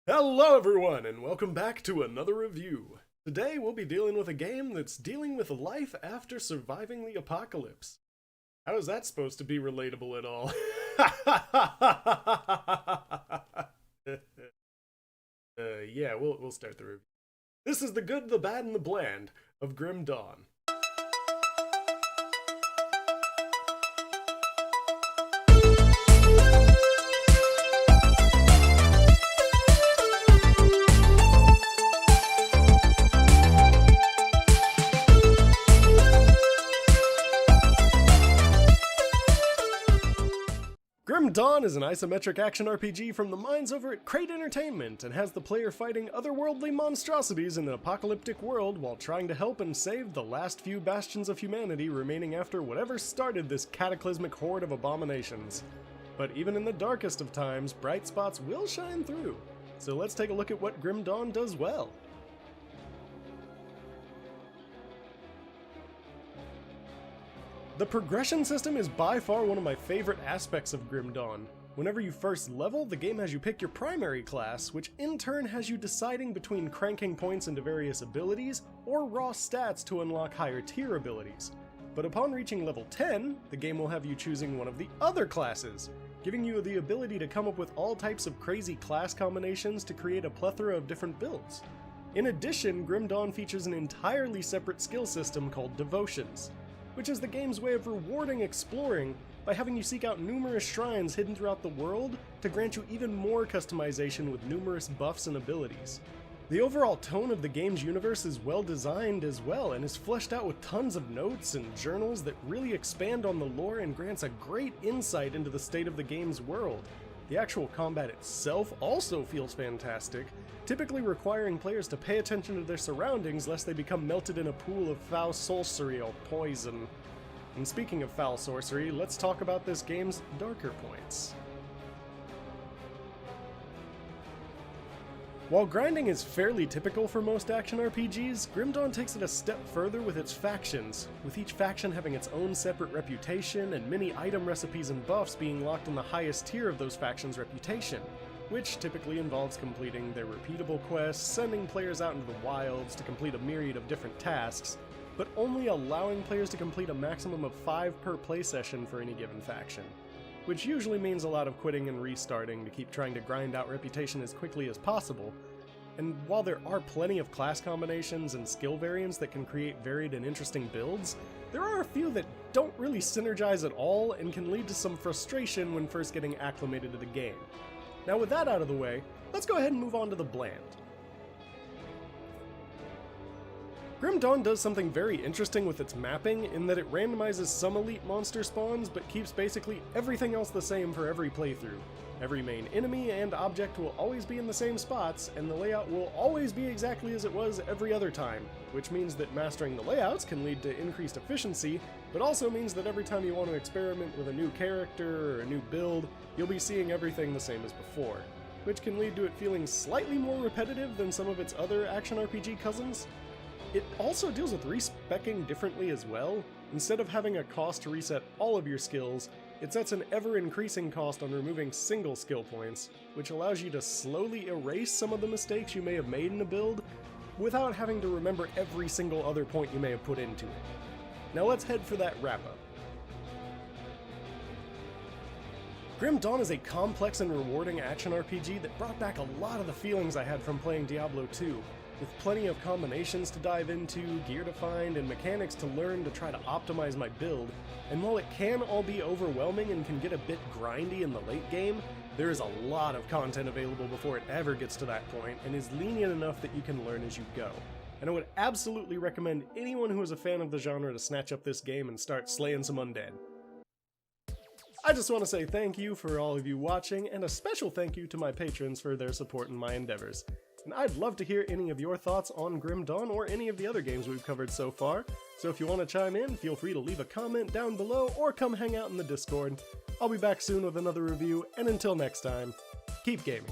Hello everyone, and welcome back to another review. Today we'll be dealing with a game that's dealing with life after surviving the apocalypse. How is that supposed to be relatable at all? Yeah, we'll start the review. This is the good, the bad, and the bland of Grim Dawn. Grim Dawn is an isometric action RPG from the minds over at Crate Entertainment and has the player fighting otherworldly monstrosities in an apocalyptic world while trying to help and save the last few bastions of humanity remaining after whatever started this cataclysmic horde of abominations. But even in the darkest of times, bright spots will shine through. So let's take a look at what Grim Dawn does well. The progression system is by far one of my favorite aspects of Grim Dawn. Whenever you first level, the game has you pick your primary class, which in turn has you deciding between cranking points into various abilities or raw stats to unlock higher tier abilities. But upon reaching level 10, the game will have you choosing one of the other classes, giving you the ability to come up with all types of crazy class combinations to create a plethora of different builds. In addition, Grim Dawn features an entirely separate skill system called Devotions, which is the game's way of rewarding exploring by having you seek out numerous shrines hidden throughout the world to grant you even more customization with numerous buffs and abilities. The overall tone of the game's universe is well designed as well and is fleshed out with tons of notes and journals that really expand on the lore and grants a great insight into the state of the game's world. The actual combat itself also feels fantastic, typically requiring players to pay attention to their surroundings lest they become melted in a pool of foul sorcery or poison. And speaking of foul sorcery, let's talk about this game's darker points. While grinding is fairly typical for most action RPGs, Grim Dawn takes it a step further with its factions, with each faction having its own separate reputation and many item recipes and buffs being locked in the highest tier of those factions' reputation, which typically involves completing their repeatable quests, sending players out into the wilds to complete a myriad of different tasks, but only allowing players to complete a maximum of 5 per play session for any given faction, which usually means a lot of quitting and restarting to keep trying to grind out reputation as quickly as possible. And while there are plenty of class combinations and skill variants that can create varied and interesting builds, there are a few that don't really synergize at all and can lead to some frustration when first getting acclimated to the game. Now with that out of the way, let's go ahead and move on to the bland. Grim Dawn does something very interesting with its mapping in that it randomizes some elite monster spawns but keeps basically everything else the same for every playthrough. Every main enemy and object will always be in the same spots, and the layout will always be exactly as it was every other time, which means that mastering the layouts can lead to increased efficiency, but also means that every time you want to experiment with a new character or a new build, you'll be seeing everything the same as before, which can lead to it feeling slightly more repetitive than some of its other action RPG cousins. It also deals with respeccing differently as well. Instead of having a cost to reset all of your skills, it sets an ever-increasing cost on removing single skill points, which allows you to slowly erase some of the mistakes you may have made in a build without having to remember every single other point you may have put into it. Now let's head for that wrap-up. Grim Dawn is a complex and rewarding action RPG that brought back a lot of the feelings I had from playing Diablo 2. With plenty of combinations to dive into, gear to find, and mechanics to learn to try to optimize my build, and while it can all be overwhelming and can get a bit grindy in the late game, there is a lot of content available before it ever gets to that point, and is lenient enough that you can learn as you go. And I would absolutely recommend anyone who is a fan of the genre to snatch up this game and start slaying some undead. I just want to say thank you for all of you watching, and a special thank you to my patrons for their support in my endeavors. And I'd love to hear any of your thoughts on Grim Dawn or any of the other games we've covered so far, so if you want to chime in, feel free to leave a comment down below or come hang out in the Discord. I'll be back soon with another review, and until next time, keep gaming.